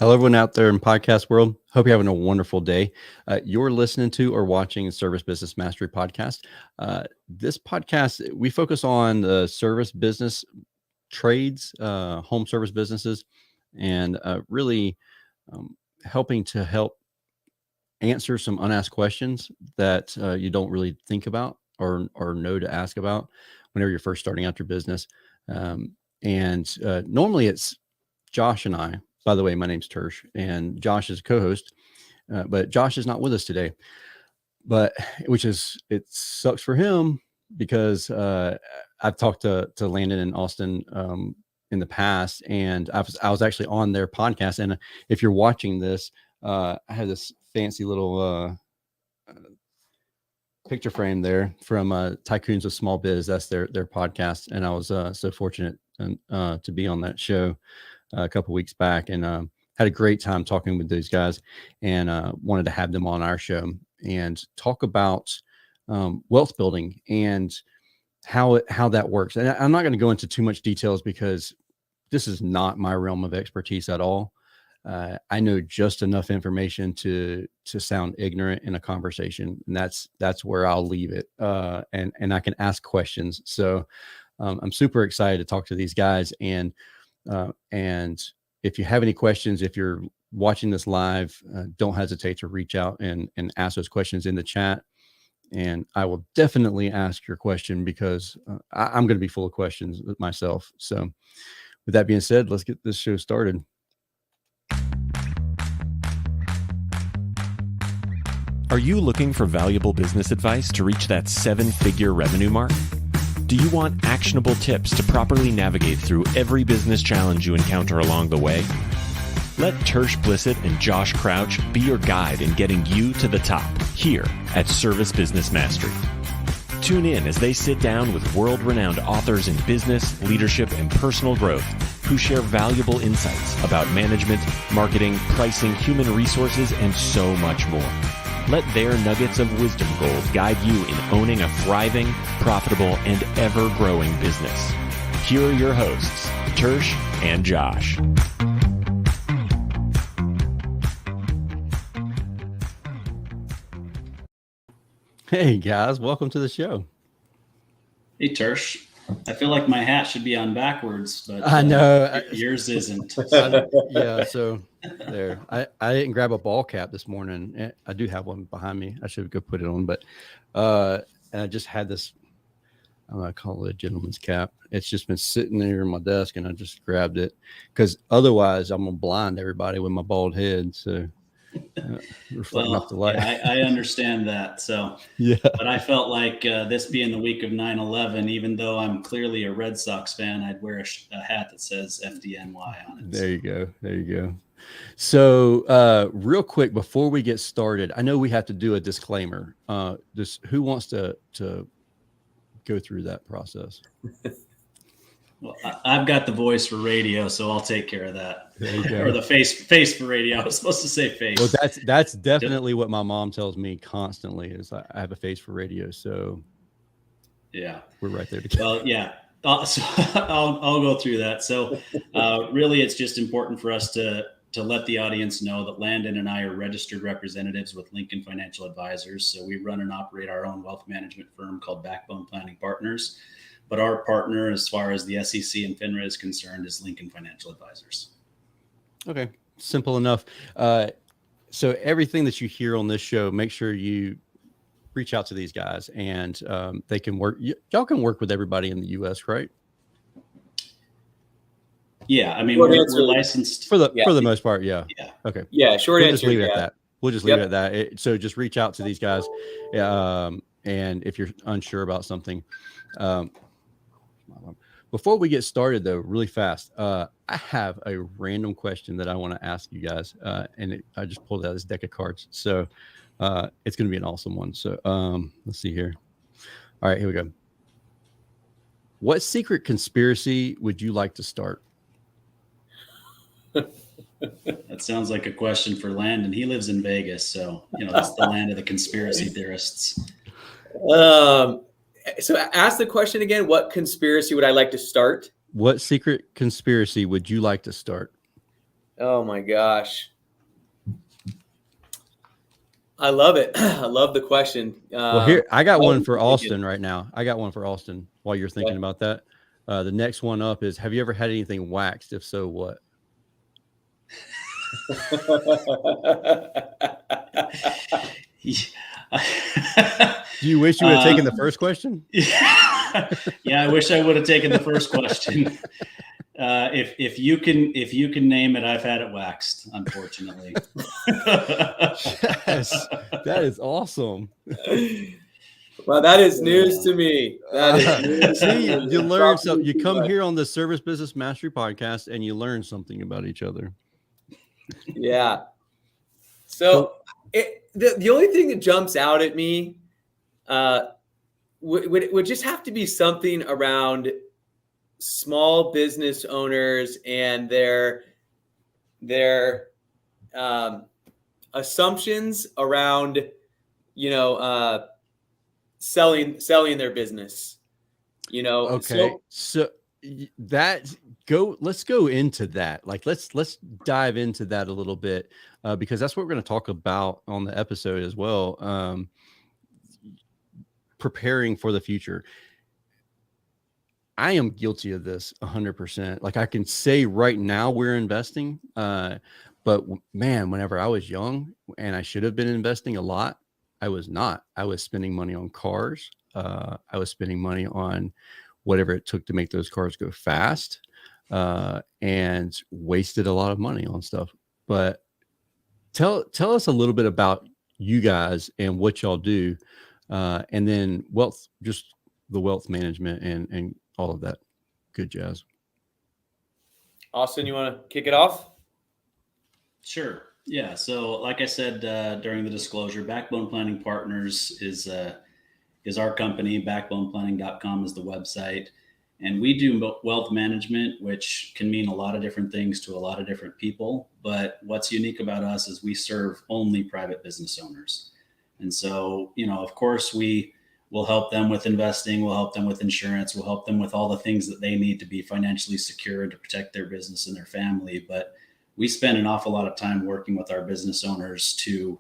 Hello, everyone out there in podcast world. Hope you're having a wonderful day. You're listening to or watching Service Business Mastery Podcast. This podcast, we focus on the service business trades, home service businesses, and really helping to help answer some unasked questions that you don't really think about or know to ask about whenever you're first starting out your business. And normally it's Josh and I. By the way, my name's Tersh, and Josh is co-host, but Josh is not with us today. But it sucks for him because I've talked to Landon and Austin in the past, and I was actually on their podcast. And if you're watching this, I had this fancy little picture frame there from Tycoons of Small Biz. That's their podcast, and I was so fortunate to be on that show a couple weeks back, and had a great time talking with those guys, and wanted to have them on our show and talk about wealth building and how that works. And I'm not going to go into too much details because this is not my realm of expertise at all. I know just enough information to sound ignorant in a conversation, and that's where I'll leave it. And I can ask questions. So I'm super excited to talk to these guys. And if you have any questions, if you're watching this live, don't hesitate to reach out and ask those questions in the chat. And I will definitely ask your question because I'm going to be full of questions myself. So with that being said, let's get this show started. Are you looking for valuable business advice to reach that 7-figure revenue mark? Do you want actionable tips to properly navigate through every business challenge you encounter along the way? Let Tersh Blissett and Josh Crouch be your guide in getting you to the top here at Service Business Mastery. Tune in as they sit down with world-renowned authors in business, leadership, and personal growth who share valuable insights about management, marketing, pricing, human resources, and so much more. Let their nuggets of wisdom gold guide you in owning a thriving, profitable, and ever-growing business. Here are your hosts, Tersh and Josh. Hey guys, welcome to the show. Hey Tersh, I feel like my hat should be on backwards, but I know yours isn't. Yeah, so there. I didn't grab a ball cap this morning. I do have one behind me. I should go put it on, but and I just had this. I'm gonna call it a gentleman's cap. It's just been sitting there on my desk, and I just grabbed it because otherwise I'm gonna blind everybody with my bald head. So reflecting off the light. Yeah, I understand that. So yeah, but I felt like this being the week of 9/11, even though I'm clearly a Red Sox fan, I'd wear a hat that says FDNY on it. There you go. There you go. So real quick before we get started, I know we have to do a disclaimer. Just who wants to go through that process? Well, I've got the voice for radio, so I'll take care of that. There you go. Or the face for radio. I was supposed to say face. Well, that's definitely what my mom tells me constantly is I have a face for radio. So yeah, we're right there together. Well, yeah. So I'll go through that. So really, it's just important for us to let the audience know that Landon and I are registered representatives with Lincoln Financial Advisors. So we run and operate our own wealth management firm called Backbone Planning Partners. But our partner, as far as the SEC and FINRA is concerned, is Lincoln Financial Advisors. Okay, simple enough. So everything that you hear on this show, make sure you reach out to these guys, and they can work. Y'all can work with everybody in the U.S., right? Yeah, I mean we're licensed for the most part. Yeah. Yeah. Okay. Yeah. Short we'll answer. Just leave it at that. We'll just leave it at that. So just reach out to these guys, and if you're unsure about something. Before we get started, though, really fast, I have a random question that I want to ask you guys, and I just pulled out this deck of cards, so it's going to be an awesome one. So let's see here. All right, here we go. What secret conspiracy would you like to start? That sounds like a question for Landon. He lives in Vegas, so that's the land of the conspiracy theorists. So ask the question again. What conspiracy would I like to start? What secret conspiracy would you like to start? Oh my gosh. I love it. I love the question. Well, here I got one for thinking. Austin right now. I got one for Austin while you're thinking about that. The next one up is: have you ever had anything waxed? If so, what? Do you wish you would have taken the first question? Yeah, I wish I would have taken the first question. If you can name it, I've had it waxed, unfortunately. Yes, that is awesome. Well, that is news to me. That is news to See, me. you learn something. You come here on the Service Business Mastery Podcast and you learn something about each other. Yeah. So the only thing that jumps out at me would just have to be something around small business owners and their assumptions around, selling their business. Okay, so let's go into that. Like, let's dive into that a little bit because that's what we're going to talk about on the episode as well. Preparing for the future. I am guilty of this 100%. Like, I can say right now we're investing, but man, whenever I was young and I should have been investing a lot, I was not. I was spending money on cars. I was spending money on whatever it took to make those cars go fast, and wasted a lot of money on stuff. But tell us a little bit about you guys and what y'all do, and then just the wealth management and all of that good jazz. Austin, you want to kick it off? Sure. Yeah. So, like I said during the disclosure, Backbone Planning Partners is our company. Backboneplanning.com is the website, and we do wealth management, which can mean a lot of different things to a lot of different people. But what's unique about us is we serve only private business owners, and so of course we'll help them with investing, we'll help them with insurance, we'll help them with all the things that they need to be financially secure and to protect their business and their family. But we spend an awful lot of time working with our business owners to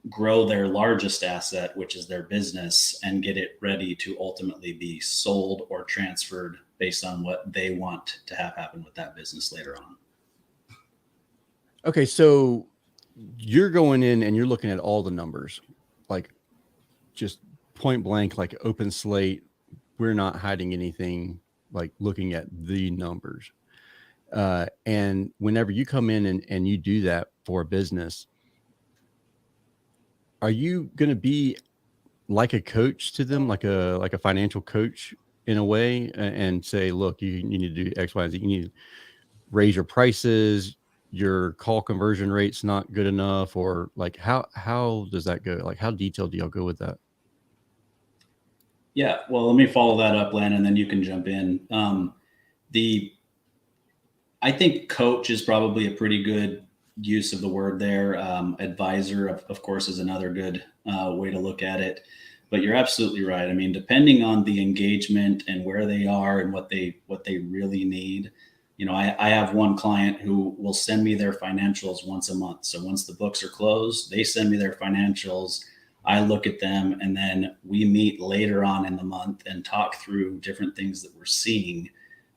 grow their largest asset, which is their business, and get it ready to ultimately be sold or transferred based on what they want to have happen with that business later on. Okay, so you're going in and you're looking at all the numbers, like just point blank, like open slate. We're not hiding anything, like looking at the numbers. And whenever you come in and you do that for a business, are you going to be like a coach to them, like a financial coach in a way, and say, look, you need to do X, Y, Z. You need to raise your prices. Your call conversion rate's not good enough, or like how does that go? Like, how detailed do y'all go with that? Yeah, well, let me follow that up, Landon, and then you can jump in. I think coach is probably a pretty good use of the word there. Advisor, of course, is another good way to look at it. But you're absolutely right. I mean, depending on the engagement and where they are and what they really need. I have one client who will send me their financials once a month. So once the books are closed, they send me their financials. I look at them, and then we meet later on in the month and talk through different things that we're seeing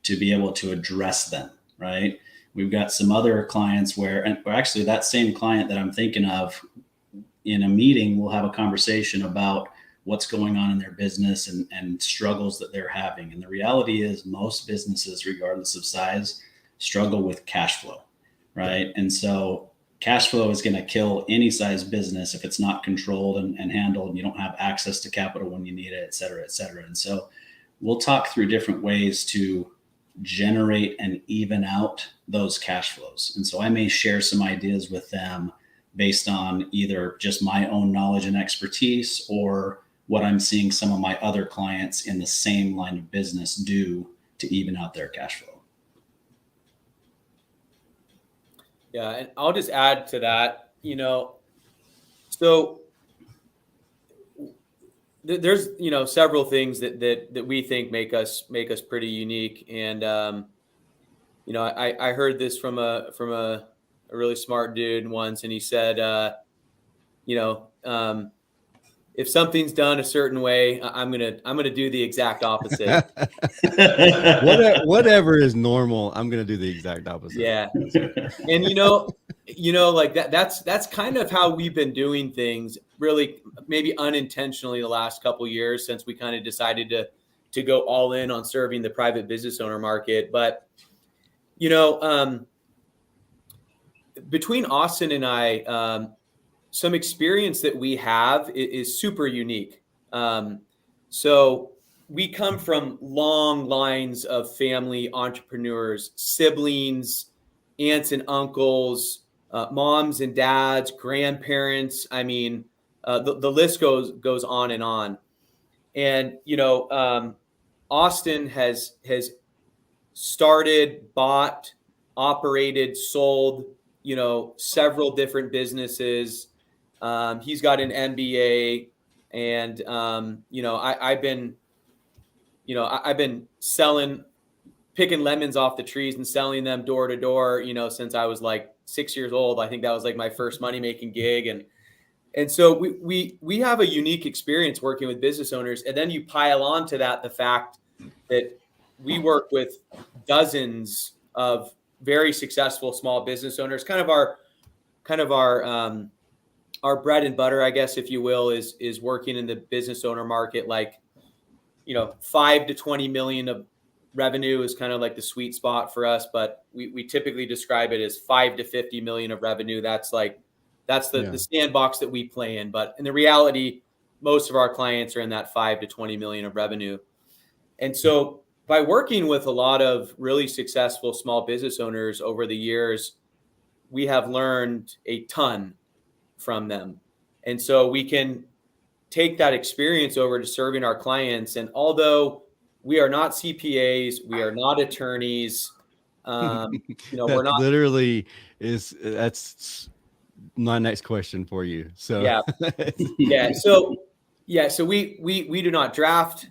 to be able to address them, right? We've got some other clients or actually that same client that I'm thinking of, in a meeting, we'll have a conversation about what's going on in their business and struggles that they're having. And the reality is most businesses, regardless of size, struggle with cash flow, right? And so cash flow is going to kill any size business if it's not controlled and handled, and you don't have access to capital when you need it, et cetera, et cetera. And so we'll talk through different ways to generate and even out those cash flows. And so I may share some ideas with them based on either just my own knowledge and expertise or what I'm seeing some of my other clients in the same line of business do to even out their cash flow. Yeah, and I'll just add to that, so there's, several things that we think make us pretty unique. And, I heard this from a a really smart dude once, and he said, if something's done a certain way, I'm gonna do the exact opposite. Whatever is normal, I'm gonna do the exact opposite. Yeah, and like that's kind of how we've been doing things, really, maybe unintentionally the last couple of years since we kind of decided to go all in on serving the private business owner market. But between Austin and I, some experience that we have is super unique. So we come from long lines of family entrepreneurs, siblings, aunts and uncles, moms and dads, grandparents. I mean, the list goes on and on. And Austin has started, bought, operated, sold, several different businesses. He's got an MBA, and I've been picking lemons off the trees and selling them door to door, since I was like 6 years old. I think that was like my first money making gig, and so we have a unique experience working with business owners. And then you pile on to that the fact that we work with dozens of very successful small business owners. Kind of our bread and butter, I guess, if you will, is working in the business owner market. Like, 5 to 20 million of revenue is kind of like the sweet spot for us, but we typically describe it as 5 to 50 million of revenue. That's the sandbox that we play in. But in the reality, most of our clients are in that 5 to 20 million of revenue. And so by working with a lot of really successful small business owners over the years, we have learned a ton from them. And so we can take that experience over to serving our clients. And although we are not CPAs, we are not attorneys, we're not literally that's my next question for you. So So we do not draft,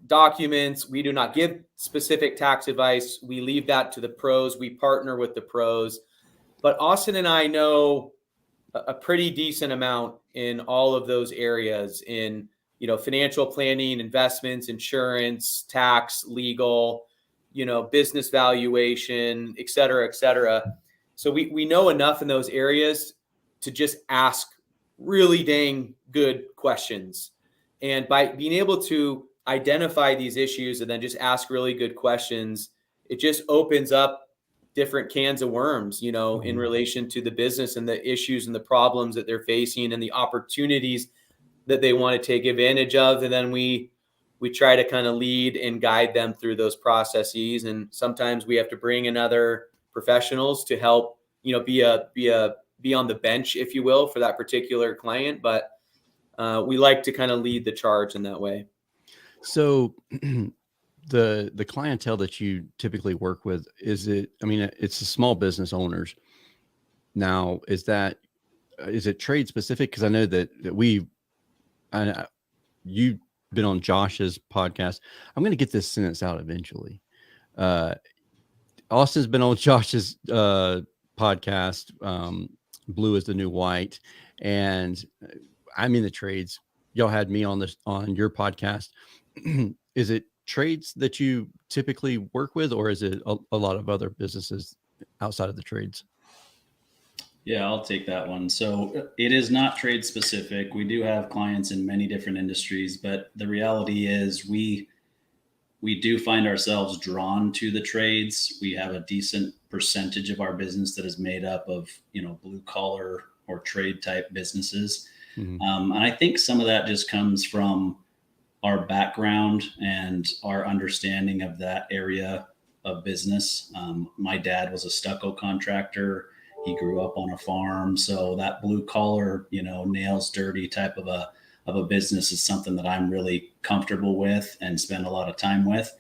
documents. We do not give specific tax advice. We leave that to the pros. We partner with the pros. But Austin and I know a pretty decent amount in all of those areas, in financial planning, investments, insurance, tax, legal, business valuation, et cetera, et cetera. So we know enough in those areas to just ask really dang good questions. And by being able to identify these issues and then just ask really good questions, it just opens up different cans of worms, in relation to the business and the issues and the problems that they're facing and the opportunities that they want to take advantage of. And then we try to kind of lead and guide them through those processes. And sometimes we have to bring in other professionals to help, be on the bench, if you will, for that particular client. But we like to kind of lead the charge in that way. So the clientele that you typically work with, it's the small business owners. Now, is it trade specific? Because I know that you've been on Josh's podcast. I'm going to get this sentence out eventually. Austin's been on Josh's podcast, Blue is the New White, and I'm in the trades. Y'all had me on your podcast. Is it trades that you typically work with, or is it a lot of other businesses outside of the trades? Yeah, I'll take that one. So it is not trade specific. We do have clients in many different industries, but the reality is we do find ourselves drawn to the trades. We have a decent percentage of our business that is made up of, blue collar or trade type businesses. Mm-hmm. And I think some of that just comes from our background and our understanding of that area of business. My dad was a stucco contractor. He grew up on a farm. So that blue collar, nails dirty type of a business is something that I'm really comfortable with and spend a lot of time with.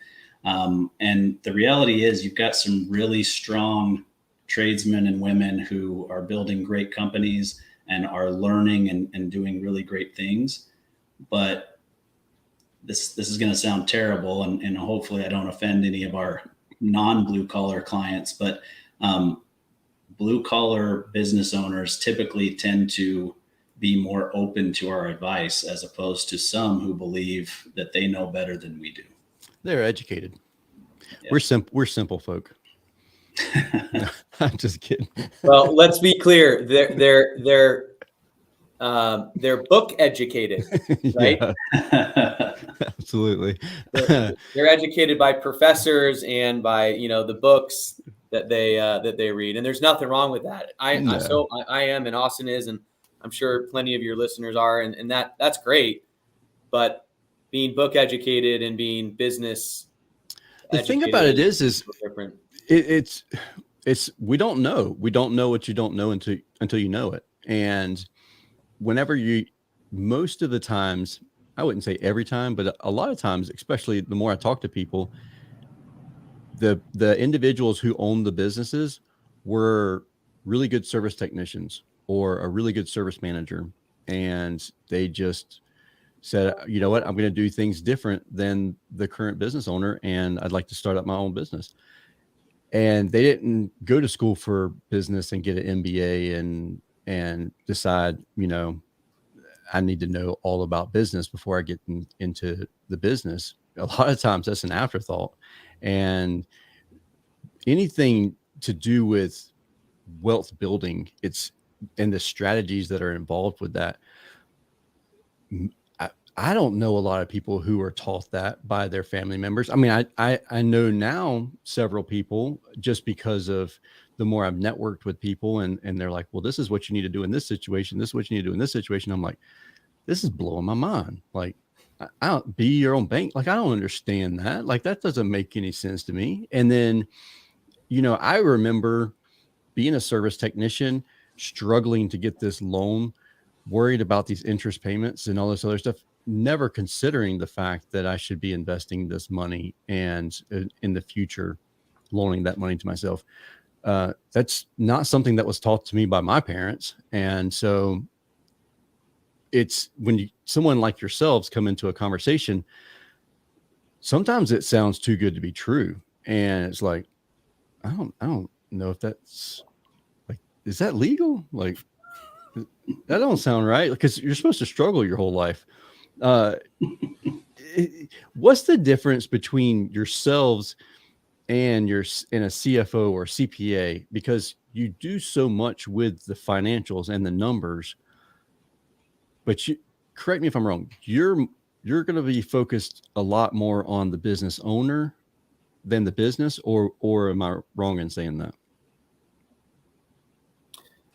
And the reality is you've got some really strong tradesmen and women who are building great companies and are learning and doing really great things. But this is going to sound terrible, and hopefully I don't offend any of our non-blue collar clients, but blue collar business owners typically tend to be more open to our advice, as opposed to some who believe that they know better than we do. They're educated. Yeah. We're simple folk. No, I'm just kidding. Well, let's be clear. They're book educated, right? Absolutely. They're educated by professors and by, the books that they read, and there's nothing wrong with that. I am, and Austin is, and I'm sure plenty of your listeners are, and that's great. But being book educated and being business, the thing about it is different. It's we don't know what you don't know until you know it. And whenever most of the times, I wouldn't say every time, but a lot of times, especially the more I talk to people, the individuals who own the businesses were really good service technicians or a really good service manager. And they just said, you know what, I'm going to do things different than the current business owner, and I'd like to start up my own business. And they didn't go to school for business and get an MBA and decide, I need to know all about business before I get into the business. A lot of times that's an afterthought. And anything to do with wealth building, and the strategies that are involved with that. I don't know a lot of people who are taught that by their family members. I mean, I know now several people, just because of the more I've networked with people, and they're like, well, this is what you need to do in this situation. This is what you need to do in this situation. I'm like, this is blowing my mind. Like, I don't be your own bank. Like, I don't understand that. Like, that doesn't make any sense to me. And then, I remember being a service technician, struggling to get this loan, worried about these interest payments and all this other stuff, never considering the fact that I should be investing this money and in the future loaning that money to myself. That's not something that was taught to me by my parents. And so it's when someone like yourselves come into a conversation, sometimes it sounds too good to be true. And it's like, I don't know if that's like, is that legal? Like, that don't sound right, because you're supposed to struggle your whole life. What's the difference between yourselves and a CFO or CPA? Because you do so much with the financials and the numbers, but correct me if I'm wrong, you're going to be focused a lot more on the business owner than the business, or am I wrong in saying that?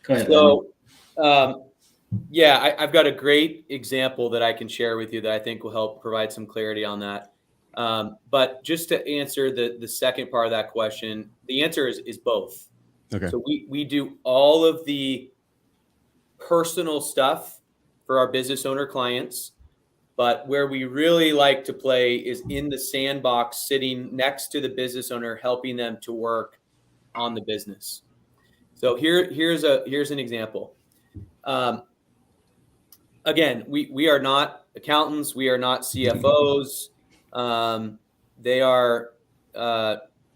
Go ahead. So, I've got a great example that I can share with you that I think will help provide some clarity on that. But just to answer the second part of that question, the answer is both. Okay. So we do all of the personal stuff for our business owner clients, but where we really like to play is in the sandbox, sitting next to the business owner, helping them to work on the business. So here's an example. Again, we are not accountants. We are not CFOs. They are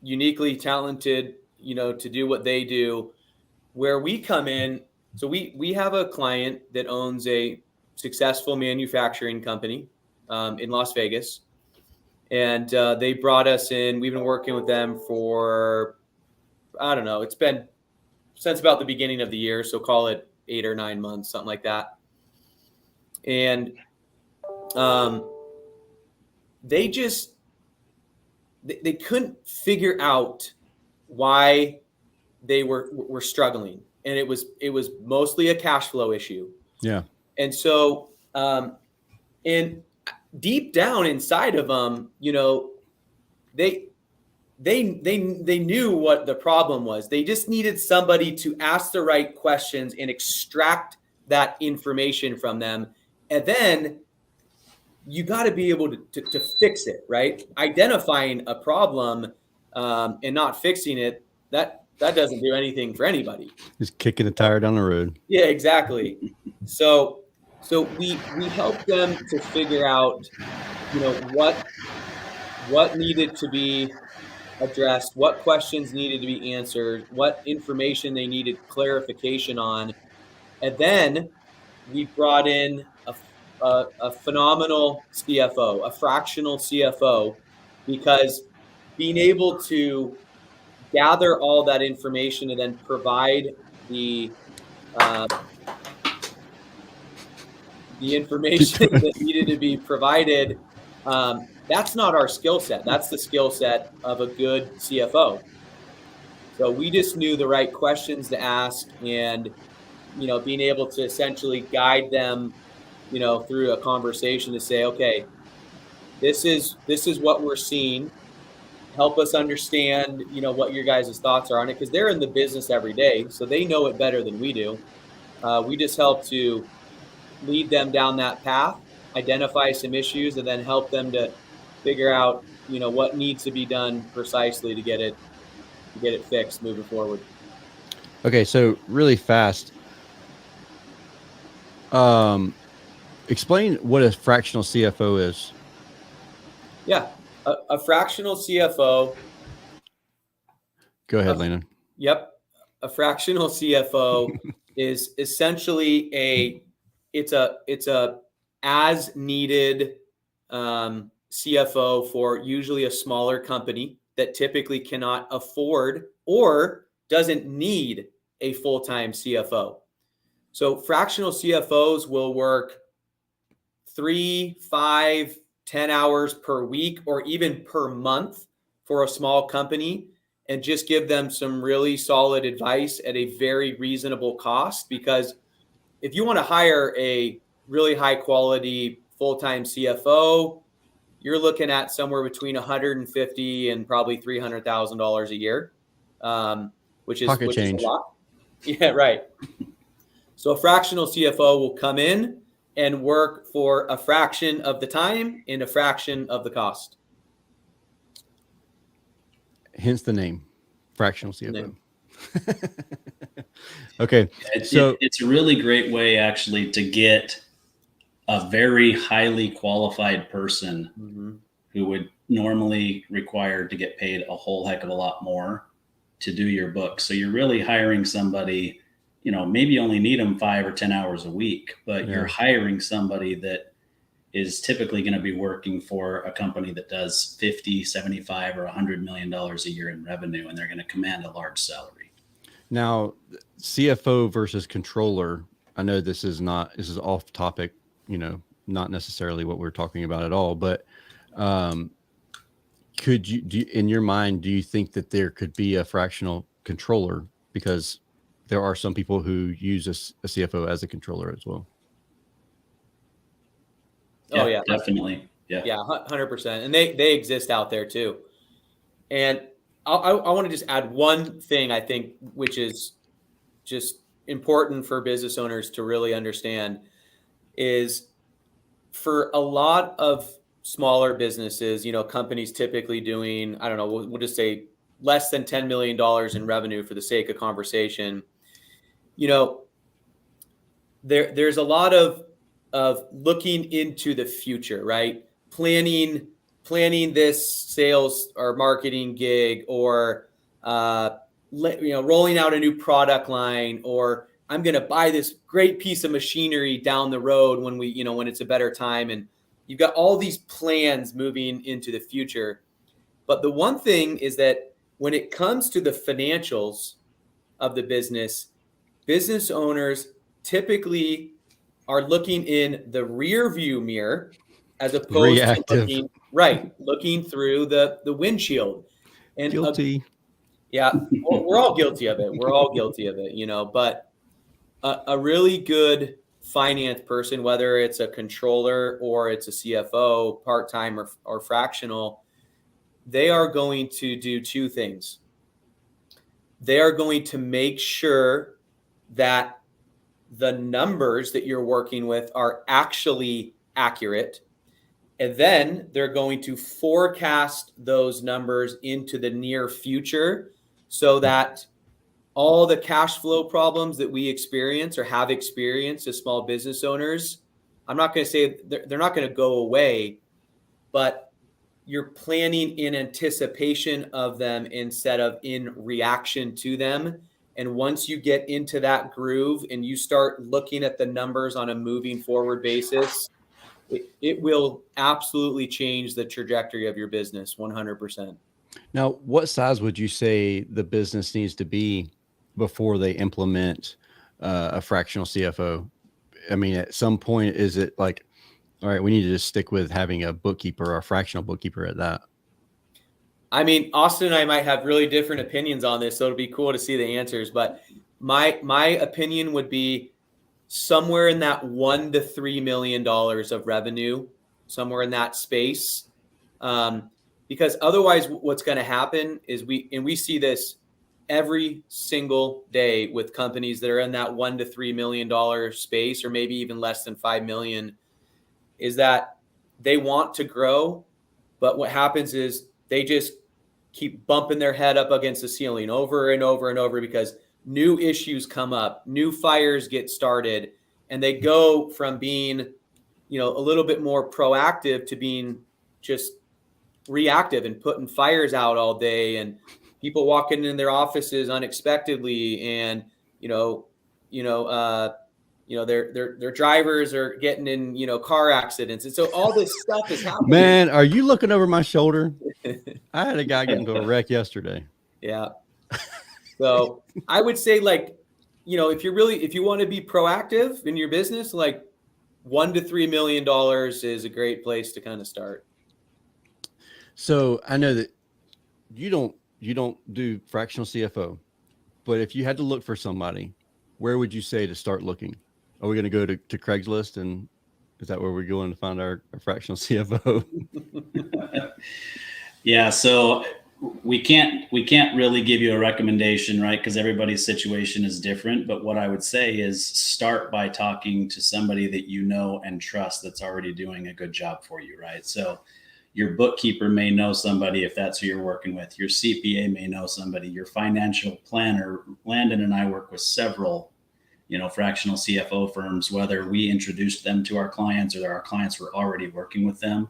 uniquely talented, to do what they do. Where we come in, so we have a client that owns a successful manufacturing company in Las Vegas, and they brought us in. We've been working with them for, I don't know, it's been since about the beginning of the year, so call it 8 or 9 months, something like that. And they couldn't figure out why they were struggling, and it was mostly a cash flow issue. Yeah. And so, and deep down inside of them, they knew what the problem was. They just needed somebody to ask the right questions and extract that information from them. And then you got to be able to fix it, right? Identifying a problem and not fixing it, that doesn't do anything for anybody. Just kicking a tire down the road. Yeah, exactly. So we help them to figure out, what needed to be addressed, what questions needed to be answered, what information they needed clarification on. And then we brought in a phenomenal CFO, a fractional CFO, because being able to gather all that information and then provide uh, the information that needed to be provided, that's not our skill set. That's the skill set of a good CFO. So we just knew the right questions to ask, and being able to essentially guide them, through a conversation to say, okay, this is what we're seeing. Help us understand, what your guys' thoughts are on it, because they're in the business every day, so they know it better than we do. We just help to lead them down that path, identify some issues, and then help them to figure out, what needs to be done precisely to get it fixed moving forward. Okay, so really fast, explain what a fractional CFO is. Yeah, a fractional CFO. Go ahead, Landon. Yep, a fractional CFO is essentially it's a as needed CFO for usually a smaller company that typically cannot afford or doesn't need a full-time CFO. So fractional CFOs will work 3, 5, 10 hours per week or even per month for a small company, and just give them some really solid advice at a very reasonable cost. Because if you want to hire a really high quality full-time CFO, you're looking at somewhere between $150,000 and probably $300,000 a year, which is a lot. Yeah, right. So a fractional CFO will come in and work for a fraction of the time and a fraction of the cost. Hence the name, fractional CFO. Okay, it's a really great way actually to get a very highly qualified person who would normally require to get paid a whole heck of a lot more to do your book. So you're really hiring somebody, maybe you only need them 5 or 10 hours a week, but you're hiring somebody that is typically going to be working for a company that does 50, 75, or $100 million a year in revenue, and they're going to command a large salary. Now, CFO versus controller, I know this is off topic, not necessarily what we're talking about at all, but in your mind, do you think that there could be a fractional controller? Because there are some people who use a CFO as a controller as well. Oh yeah, definitely. Yeah, 100%. And they exist out there too. And I want to just add one thing, I think, which is just important for business owners to really understand, is for a lot of smaller businesses, companies typically doing, I don't know, we'll just say less than $10 million in revenue for the sake of conversation. There's a lot of looking into the future, right? Planning this sales or marketing gig, or rolling out a new product line, or I'm going to buy this great piece of machinery down the road when when it's a better time. And you've got all these plans moving into the future. But the one thing is that when it comes to the financials of the business owners typically are looking in the rear view mirror as opposed to looking through the windshield. And guilty. We're all guilty of it. We're all guilty of it, but a really good finance person, whether it's a controller or it's a CFO, part-time or fractional, they are going to do two things. They are going to make sure that the numbers that you're working with are actually accurate. And then they're going to forecast those numbers into the near future so that all the cash flow problems that we experience or have experienced as small business owners, I'm not going to say they're not going to go away, but you're planning in anticipation of them instead of in reaction to them. And once you get into that groove and you start looking at the numbers on a moving forward basis, it will absolutely change the trajectory of your business 100%. Now, what size would you say the business needs to be before they implement a fractional CFO? I mean, at some point, is it like, all right, we need to just stick with having a bookkeeper or a fractional bookkeeper at that? I mean, Austin and I might have really different opinions on this, so it'll be cool to see the answers. But my opinion would be somewhere in that $1 to $3 million of revenue, somewhere in that space. Because otherwise, what's going to happen is we see this every single day with companies that are in that $1 to $3 million space, or maybe even less than 5 million, is that they want to grow, but what happens is they just keep bumping their head up against the ceiling over and over and over because new issues come up, new fires get started, and they go from being, a little bit more proactive to being just reactive and putting fires out all day, and people walking in their offices unexpectedly, and their drivers are getting in car accidents, and so all this stuff is happening. Man, are you looking over my shoulder? I had a guy get into a wreck yesterday. Yeah. So I would say, if you want to be proactive in your business, like $1 to $3 million is a great place to kind of start. So I know that you don't do fractional CFO, but if you had to look for somebody, where would you say to start looking? Are we going to go to Craigslist, and is that where we're going to find our fractional CFO? Yeah. So we can't really give you a recommendation, right? Because everybody's situation is different. But what I would say is start by talking to somebody that you know and trust that's already doing a good job for you, right? So your bookkeeper may know somebody if that's who you're working with. Your CPA may know somebody. Your financial planner. Landon and I work with several, fractional CFO firms, whether we introduced them to our clients or our clients were already working with them,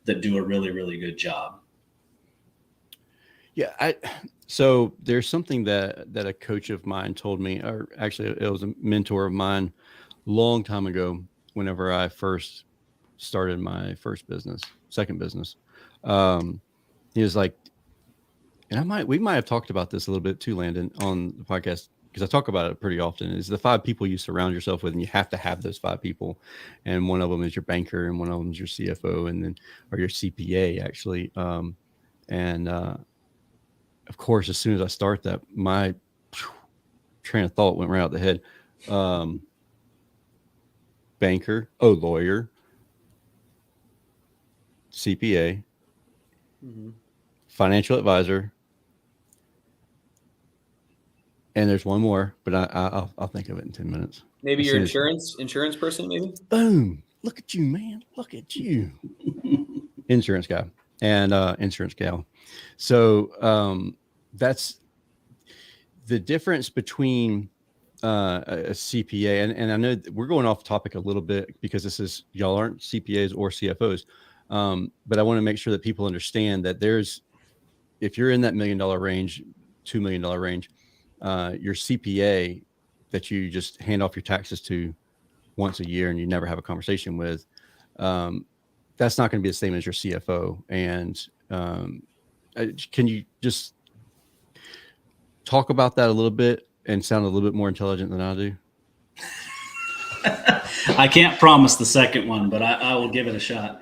that do a really, really good job. Yeah. So there's something that a coach of mine told me, or actually it was a mentor of mine long time ago, whenever I first started my second business. He was like, and we might have talked about this a little bit too, Landon, on the podcast, because I talk about it pretty often, is the 5 people you surround yourself with, and you have to have those 5 people. And one of them is your banker, and one of them is your CFO, or your CPA actually. Of course, as soon as I start that, my train of thought went right out the head. Banker, lawyer, CPA, financial advisor, and there's one more, but I'll think of it in 10 minutes. Maybe your insurance person, maybe? Boom. Look at you, man. Look at you. Insurance guy and insurance gal. So that's the difference between a CPA. And I know we're going off topic a little bit because y'all aren't CPAs or CFOs. But I want to make sure that people understand that if you're in that $1 million range, $2 million range, your CPA that you just hand off your taxes to once a year and you never have a conversation with, that's not going to be the same as your CFO. And can you just talk about that a little bit and sound a little bit more intelligent than I do? I can't promise the second one, but I will give it a shot.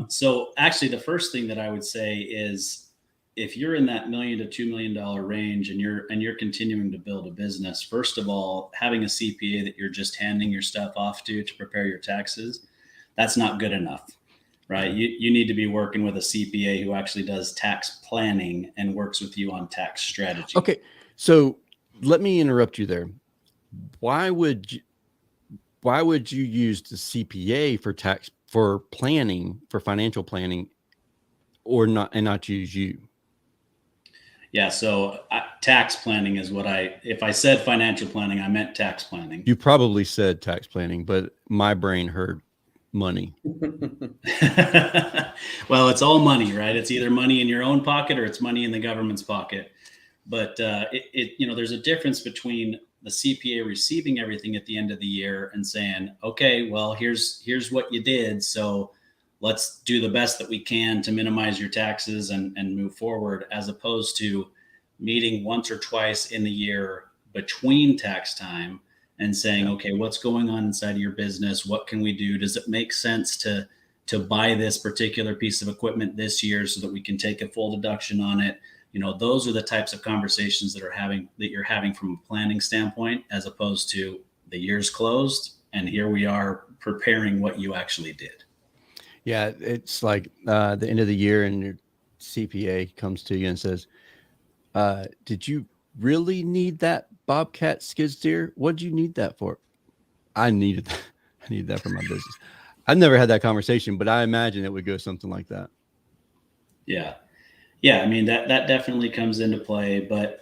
So actually, the first thing that I would say is, if you're in that $1 million to $2 million range and you're continuing to build a business, first of all, having a CPA that you're just handing your stuff off to prepare your taxes, that's not good enough, right? You need to be working with a CPA who actually does tax planning and works with you on tax strategy. Okay, so let me interrupt you there. Why would you use the CPA for planning, for financial planning, and not use you? Yeah. So tax planning is if I said financial planning, I meant tax planning. You probably said tax planning, but my brain heard money? Well, it's all money, right? It's either money in your own pocket or it's money in the government's pocket. But there's a difference between the CPA receiving everything at the end of the year and saying, okay, well, here's what you did. So let's do the best that we can to minimize your taxes and move forward, as opposed to meeting once or twice in the year between tax time and saying, okay, what's going on inside of your business? What can we do? Does it make sense to buy this particular piece of equipment this year so that we can take a full deduction on it? Those are the types of conversations that you're having from a planning standpoint, as opposed to the year's closed and here we are preparing what you actually did. Yeah, it's like the end of the year and your CPA comes to you and says, did you really need that Bobcat skid steer? What did you need that for? I needed that for my business. I've never had that conversation, but I imagine it would go something like that. Yeah. I mean, that definitely comes into play, but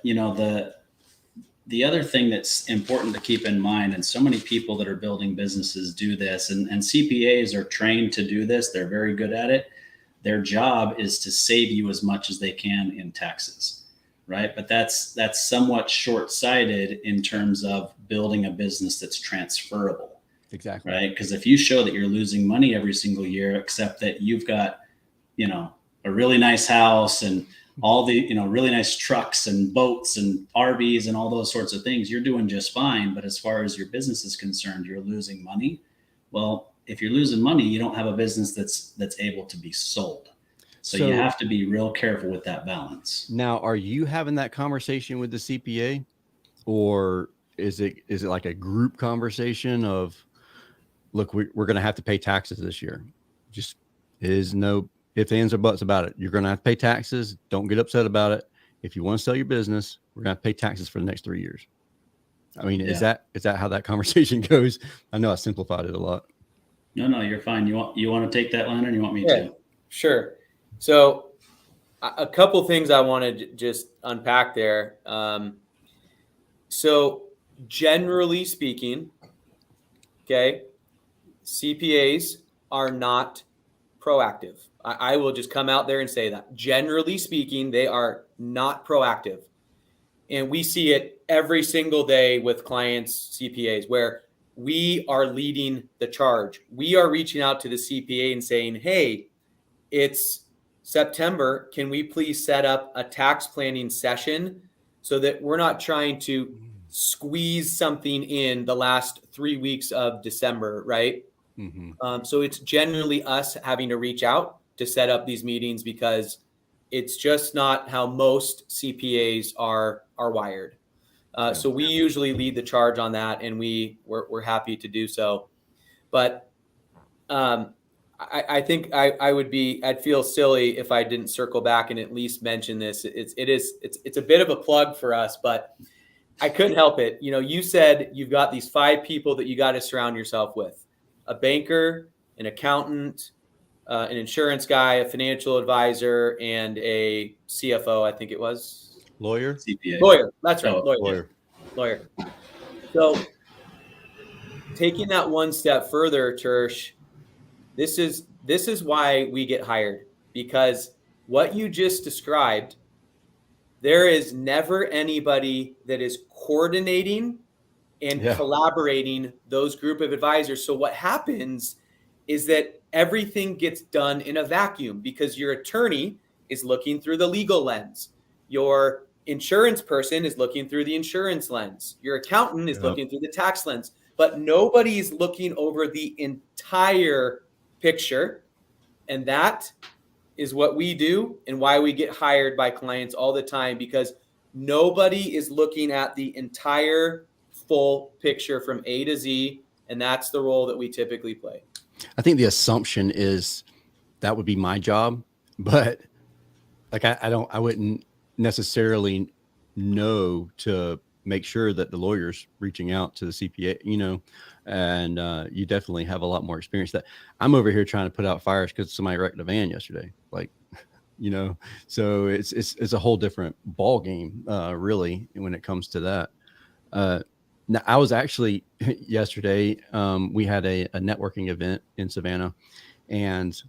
the other thing that's important to keep in mind, and so many people that are building businesses do this, and CPAs are trained to do this. They're very good at it. Their job is to save you as much as they can in taxes, right? But that's somewhat short-sighted in terms of building a business that's transferable. Exactly. Right? Because if you show that you're losing money every single year, except that you've got, a really nice house and all the, really nice trucks and boats and RVs and all those sorts of things, you're doing just fine. But as far as your business is concerned, you're losing money. Well, if you're losing money, you don't have a business that's able to be sold. So you have to be real careful with that balance. Now, are you having that conversation with the CPA, or is it like a group conversation of, look, we're going to have to pay taxes this year. Just is no ifs, ands, or buts about it. You're going to have to pay taxes. Don't get upset about it. If you want to sell your business, we're going to have to pay taxes for the next 3 years. I mean, is that how that conversation goes? I know I simplified it a lot. No, you're fine. You want to take that, Landon? You want me to? Sure. So a couple things I want to just unpack there. So generally speaking, okay, CPAs are not proactive. I will just come out there and say that. Generally speaking, they are not proactive. And we see it every single day with clients, CPAs, where we are leading the charge. We are reaching out to the CPA and saying, hey, it's September. Can we please set up a tax planning session so that we're not trying to squeeze something in the last 3 weeks of December, right? Mm-hmm. So it's generally us having to reach out to set up these meetings, because it's just not how most CPAs are wired. So we usually lead the charge on that, and we're happy to do so. But I think I'd feel silly if I didn't circle back and at least mention this. It's a bit of a plug for us, but I couldn't help it. You said you've got these 5 people that you got to surround yourself with: a banker, an accountant, an insurance guy, a financial advisor, and a CFO. I think it was lawyer, CPA, lawyer. That's right, lawyer. So taking that one step further, Tersh, this is why we get hired, because what you just described, there is never anybody that is coordinating and collaborating those group of advisors. So what happens is that everything gets done in a vacuum, because your attorney is looking through the legal lens. Your insurance person is looking through the insurance lens. Your accountant is looking through the tax lens, but nobody is looking over the entire picture. And that is what we do, and why we get hired by clients all the time, because nobody is looking at the entire full picture from A to Z. And that's the role that we typically play. I think the assumption is that would be my job, but like, I wouldn't necessarily know to make sure that the lawyer's reaching out to the CPA, and you definitely have a lot more experience. That I'm over here trying to put out fires because somebody wrecked a van yesterday, so it's a whole different ball game, really, when it comes to that. Now, I was actually yesterday, we had a networking event in Savannah, and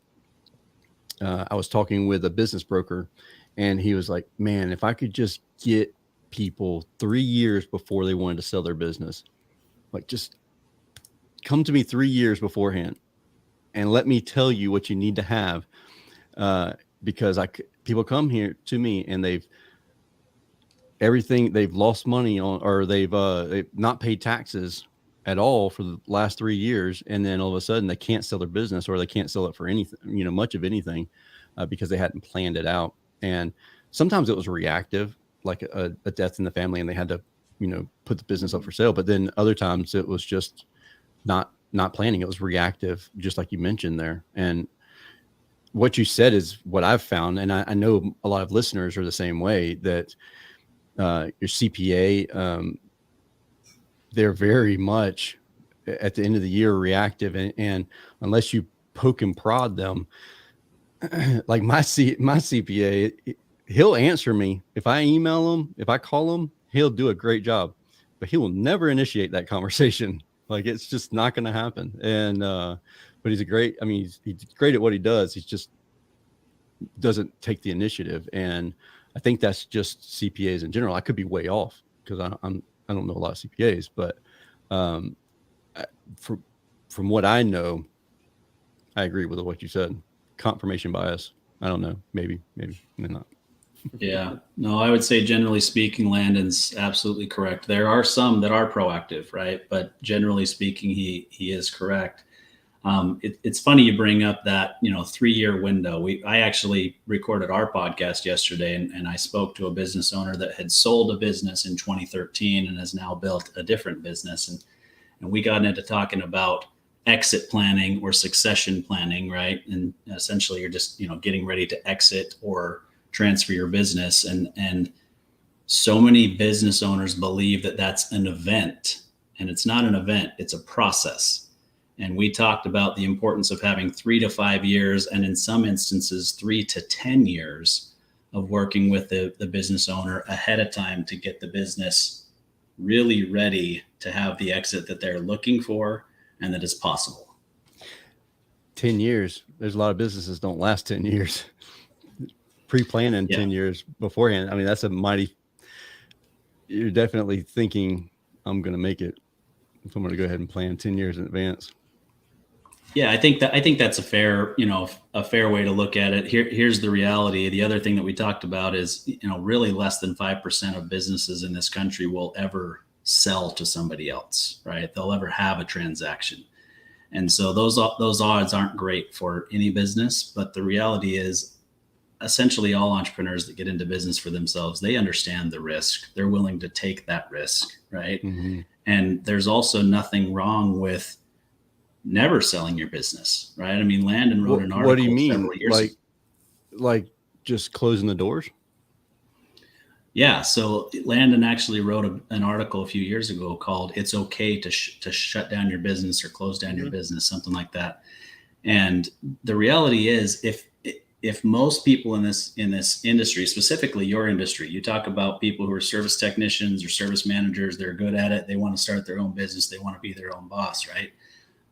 I was talking with a business broker, and he was like, man, if I could just get people 3 years before they wanted to sell their business, like just come to me 3 years beforehand and let me tell you what you need to have. Because people come here to me and they've lost money on, or they've not paid taxes at all for the last 3 years. And then all of a sudden they can't sell their business, or they can't sell it for anything, much of anything, because they hadn't planned it out. And sometimes it was reactive, like a death in the family, and they had to, put the business up for sale. But then other times it was just not planning. It was reactive, just like you mentioned there. And what you said is what I've found. And I know a lot of listeners are the same way, that your CPA, they're very much at the end of the year reactive. And unless you poke and prod them, like my CPA, he'll answer me. If I email him, if I call him, he'll do a great job, but he will never initiate that conversation. Like, it's just not going to happen. And, but he's great at what he does. He's just doesn't take the initiative. And I think that's just CPAs in general. I could be way off, because I don't know a lot of CPAs, but from what I know, I agree with what you said. Confirmation bias. I don't know. Maybe not. Yeah, no, I would say generally speaking, Landon's absolutely correct. There are some that are proactive, right? But generally speaking, he is correct. It's funny you bring up that 3-year window. I actually recorded our podcast yesterday, and I spoke to a business owner that had sold a business in 2013 and has now built a different business, and we got into talking about exit planning or succession planning, right? And essentially, you're just getting ready to exit or transfer your business, and so many business owners believe that that's an event, and it's not an event, it's a process. And we talked about the importance of having 3 to 5 years, and in some instances 3 to 10 years of working with the business owner ahead of time to get the business really ready to have the exit that they're looking for and that is possible. 10 years. There's a lot of businesses don't last 10 years. Pre-planning 10 years beforehand. I mean, that's you're definitely thinking, I'm going to make it if I'm going to go ahead and plan 10 years in advance. Yeah, I think that's a fair way to look at it. Here's the reality. The other thing that we talked about is, really less than 5% of businesses in this country will ever sell to somebody else, right? They'll ever have a transaction. And so those odds aren't great for any business, but the reality is, essentially all entrepreneurs that get into business for themselves, they understand the risk. They're willing to take that risk, right? Mm-hmm. And there's also nothing wrong with never selling your business, right? I mean, Landon wrote an article. What do you mean? Several years ago. Like just closing the doors? Yeah. So Landon actually wrote an article a few years ago called "It's Okay to Shut Down Your Business or Close Down Your Business," something like that. And the reality is, if most people in this industry, specifically your industry, you talk about people who are service technicians or service managers, they're good at it, they want to start their own business, they want to be their own boss, right?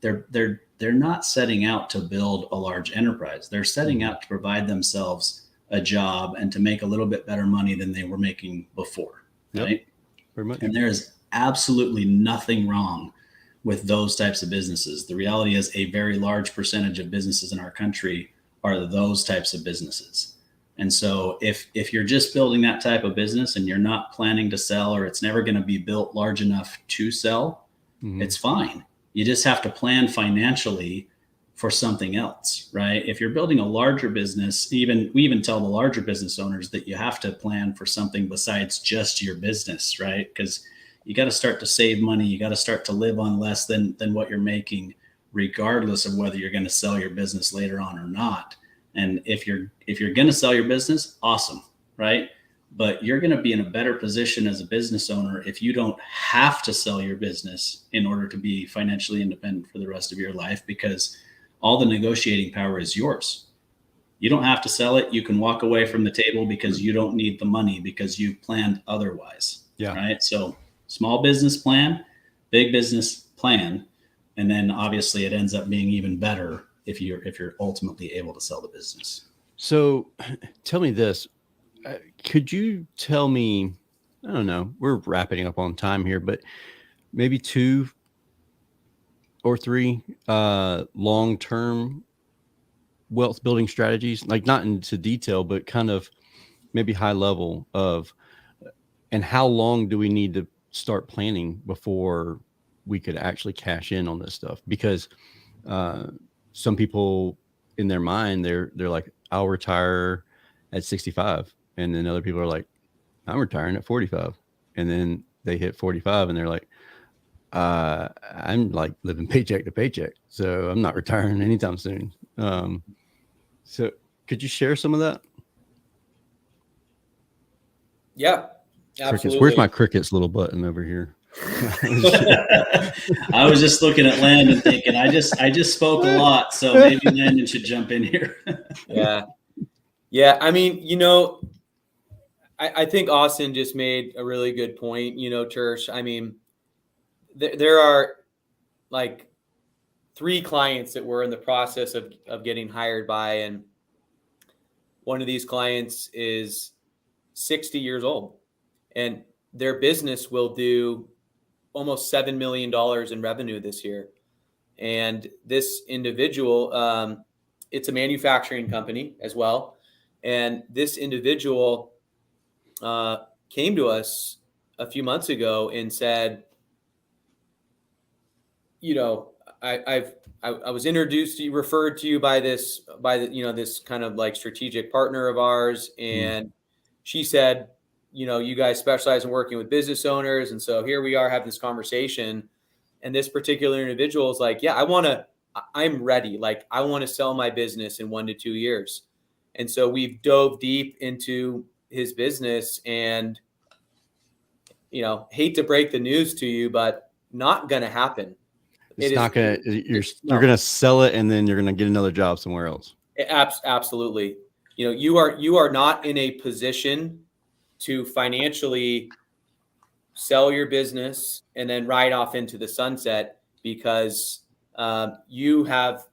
They're not setting out to build a large enterprise. They're setting out to provide themselves a job and to make a little bit better money than they were making before, right? Very much. And there is absolutely nothing wrong with those types of businesses. The reality is, a very large percentage of businesses in our country are those types of businesses. And so if you're just building that type of business and you're not planning to sell, or it's never going to be built large enough to sell, it's fine. You just have to plan financially for something else, right? If you're building a larger business, we even tell the larger business owners that you have to plan for something besides just your business, right? Because you got to start to save money. You got to start to live on less than what you're making, regardless of whether you're going to sell your business later on or not. And if you're going to sell your business, awesome, right? But you're going to be in a better position as a business owner if you don't have to sell your business in order to be financially independent for the rest of your life, because all the negotiating power is yours. You don't have to sell it. You can walk away from the table because you don't need the money because you've planned otherwise. Yeah. Right. So small business plan, big business plan. And then obviously it ends up being even better if you're ultimately able to sell the business. So tell me this, could you tell me, I don't know, we're wrapping up on time here, but maybe 2 or 3 long-term wealth building strategies, like not into detail, but kind of maybe high level of, and how long do we need to start planning before we could actually cash in on this stuff? Because some people in their mind, they're like, I'll retire at 65. And then other people are like, I'm retiring at 45. And then they hit 45 and they're like, I'm like living paycheck to paycheck, so I'm not retiring anytime soon. So could you share some of that? Yeah, Crickets. absolutely. Where's my crickets little button over here? I was just looking at Landon thinking, I just spoke a lot, so maybe Landon should jump in here. Yeah. I mean, I think Austin just made a really good point, Tersh. I mean, there are like 3 clients that we're in the process of getting hired by. And one of these clients is 60 years old, and their business will do almost $7 million in revenue this year. And this individual, it's a manufacturing company as well. And this individual came to us a few months ago and said, I was introduced to you, referred to you by this kind of like strategic partner of ours. And she said, you guys specialize in working with business owners. And so here we are having this conversation. And this particular individual is like, yeah, I'm ready. Like, I want to sell my business in 1 to 2 years. And so we've dove deep into his business, and, hate to break the news to you, but not going to happen. It's not going to, you're going to sell it and then you're going to get another job somewhere else. Absolutely. You are not in a position to financially sell your business and then ride off into the sunset, because you have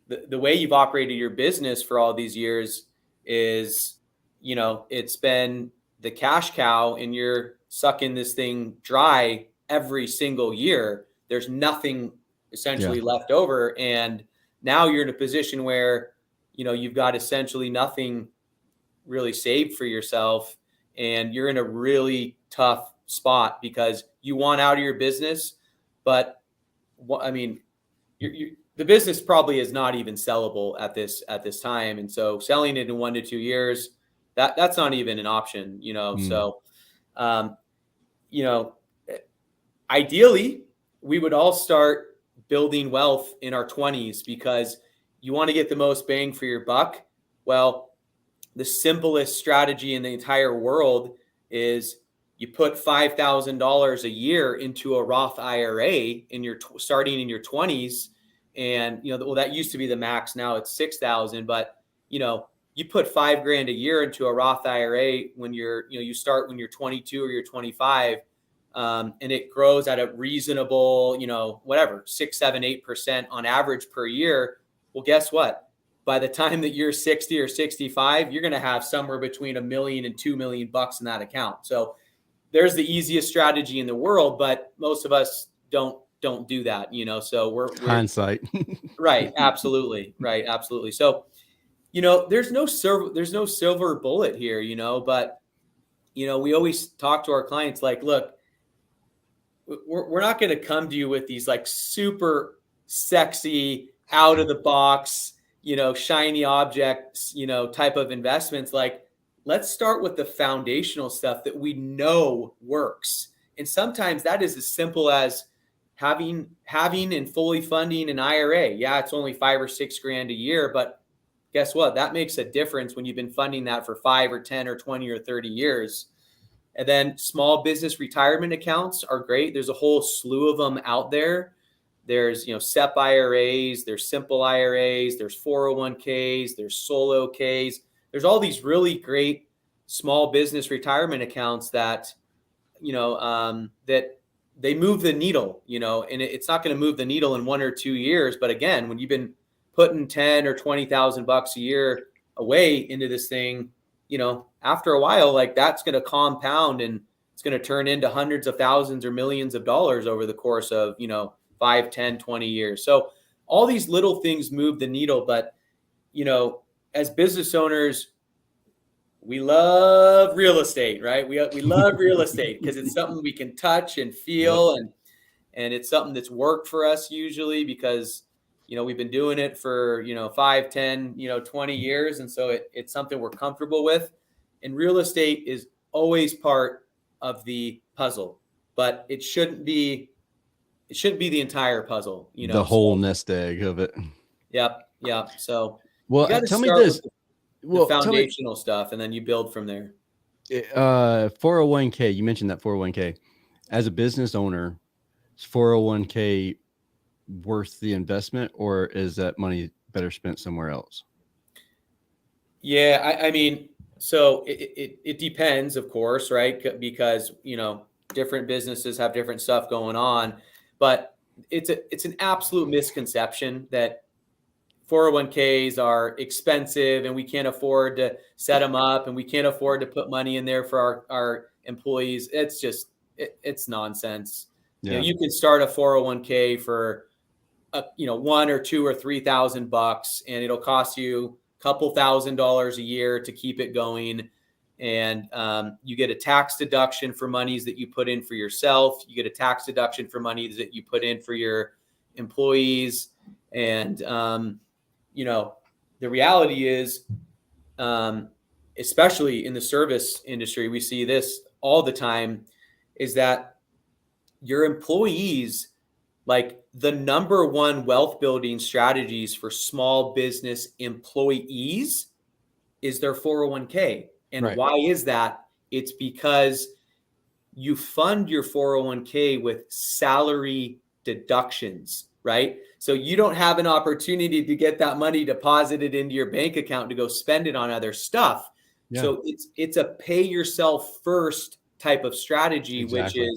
the way you've operated your business for all these years is, it's been the cash cow, and you're sucking this thing dry every single year. There's nothing essentially left over. And now you're in a position where, you've got essentially nothing really saved for yourself. And you're in a really tough spot because you want out of your business, but the business probably is not even sellable at this time. And so selling it in 1 to 2 years, that's not even an option, So, ideally we would all start building wealth in our 20s, because you want to get the most bang for your buck. Well, the simplest strategy in the entire world is you put $5,000 a year into a Roth IRA starting in your 20s. And, that used to be the max. Now it's 6,000, but, you put $5,000 a year into a Roth IRA when you start when you're 22 or you're 25, and it grows at a reasonable, 6, 7, 8% on average per year. Well, guess what? By the time that you're 60 or 65, you're going to have somewhere between $1 million and $2 million in that account. So there's the easiest strategy in the world, but most of us don't do that, so we're hindsight. Right. Absolutely. Right. Absolutely. So, there's no silver bullet here, but, we always talk to our clients like, look, we're not going to come to you with these like super sexy, out of the box, shiny objects, type of investments. Like, let's start with the foundational stuff that we know works. And sometimes that is as simple as having and fully funding an IRA. Yeah, it's only $5 or $6 a year, but guess what? That makes a difference when you've been funding that for 5 or 10 or 20 or 30 years. And then small business retirement accounts are great. There's a whole slew of them out there. There's, SEP IRAs, there's simple IRAs, there's 401ks, there's solo Ks. There's all these really great small business retirement accounts that, that they move the needle, and it's not going to move the needle in 1 or 2 years. But again, when you've been putting 10 or 20,000 bucks a year away into this thing, after a while, like that's going to compound and it's going to turn into hundreds of thousands or millions of dollars over the course of, 5, 10, 20 years. So all these little things move the needle. But, as business owners, we love real estate, right? We love real estate because it's something we can touch and feel. Yep. And it's something that's worked for us usually because, we've been doing it for, 5, 10, 20 years. And so it's something we're comfortable with. And real estate is always part of the puzzle, but it shouldn't be the entire puzzle, the whole nest egg of it. Yep. So, well, tell me this. The foundational stuff, and then you build from there. 401k, you mentioned that 401k. As a business owner, is 401k worth the investment, or is that money better spent somewhere else? Yeah, I mean, so it depends, of course, right? Because, different businesses have different stuff going on, but it's an absolute misconception that 401ks are expensive and we can't afford to set them up and we can't afford to put money in there for our employees. It's just, it's nonsense. Yeah. You can start a 401k for, $1,000 or $2,000 or $3,000 and it'll cost you a couple $1,000s a year to keep it going. And you get a tax deduction for monies that you put in for yourself. You get a tax deduction for monies that you put in for your employees. And, the reality is, especially in the service industry, we see this all the time, is that your employees, like the number one wealth building strategies for small business employees is their 401k. And right. Why is that? It's because you fund your 401k with salary deductions, right? So you don't have an opportunity to get that money deposited into your bank account to go spend it on other stuff. Yeah. So it's a pay yourself first type of strategy, exactly.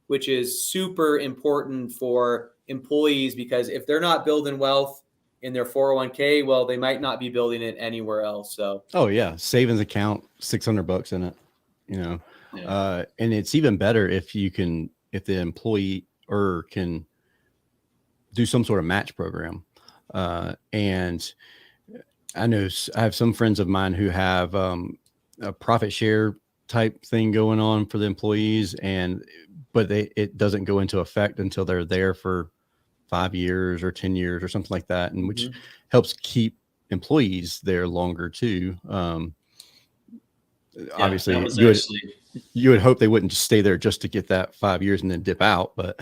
which is super important for employees, because if they're not building wealth in their 401k, well, they might not be building it anywhere else. So, oh yeah, savings account, $600 in it, Yeah. And it's even better if the employee can do some sort of match program. And I know I have some friends of mine who have a profit share type thing going on for the employees, but it doesn't go into effect until they're there for 5 years or 10 years or something like that, and which helps keep employees there longer too. Obviously, you would hope they wouldn't just stay there just to get that 5 years and then dip out, but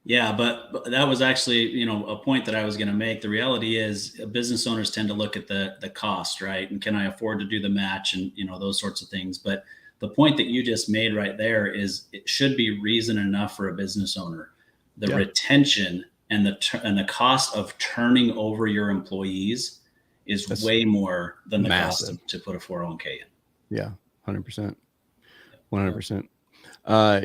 yeah, but that was actually, a point that I was going to make. The reality is business owners tend to look at the cost, right? And can I afford to do the match and, those sorts of things. But the point that you just made right there is it should be reason enough for a business owner. The retention and the cost of turning over your employees is way more than the massive cost to put a 401k in. Yeah, 100%. 100%.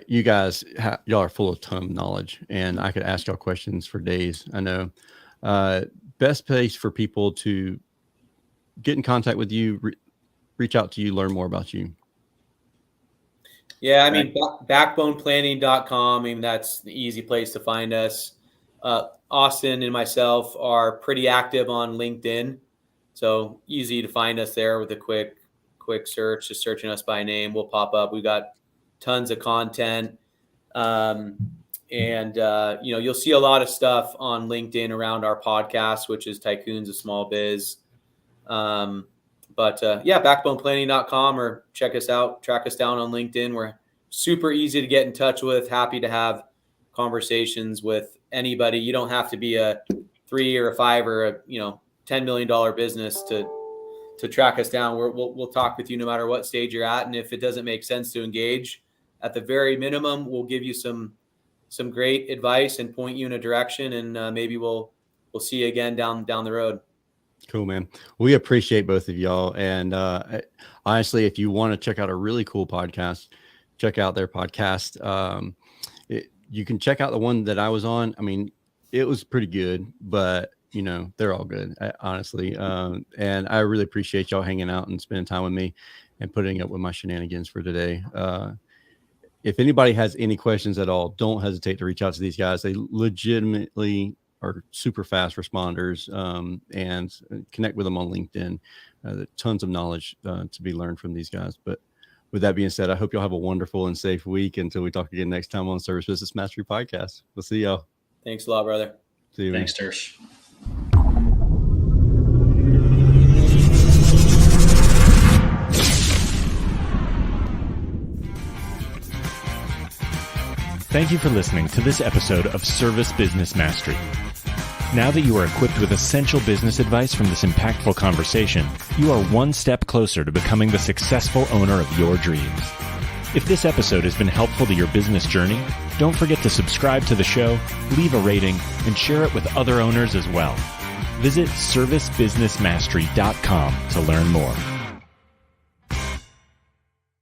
You guys, y'all are full of ton of knowledge, and I could ask y'all questions for days. I know. Best place for people to get in contact with you, reach out to you, learn more about you. Yeah, I mean, backboneplanning.com. I mean, that's the easy place to find us. Austin and myself are pretty active on LinkedIn, so easy to find us there with a quick search. Just searching us by name, we'll pop up. We've got tons of content. You'll see a lot of stuff on LinkedIn around our podcast, which is Tycoons of Small Biz. Backboneplanning.com, or check us out, track us down on LinkedIn. We're super easy to get in touch with. Happy to have conversations with anybody. You don't have to be a 3 or a 5 or a $10 million business to track us down. We'll talk with you no matter what stage you're at, and if it doesn't make sense to engage, at the very minimum, we'll give you some great advice and point you in a direction, and maybe we'll see you again down the road. Cool, man. We appreciate both of y'all. And honestly, if you want to check out a really cool podcast, check out their podcast. You can check out the one that I was on. I mean, it was pretty good, but they're all good, honestly. And I really appreciate y'all hanging out and spending time with me and putting up with my shenanigans for today. If anybody has any questions at all, don't hesitate to reach out to these guys. They legitimately are super fast responders, and connect with them on LinkedIn. Tons of knowledge to be learned from these guys. But with that being said, I hope y'all have a wonderful and safe week until we talk again next time on Service Business Mastery Podcast. We'll see y'all. Thanks a lot, brother. See you. Thanks, Tersh. Thank you for listening to this episode of Service Business Mastery. Now that you are equipped with essential business advice from this impactful conversation, you are one step closer to becoming the successful owner of your dreams. If this episode has been helpful to your business journey, don't forget to subscribe to the show, leave a rating, and share it with other owners as well. Visit servicebusinessmastery.com to learn more.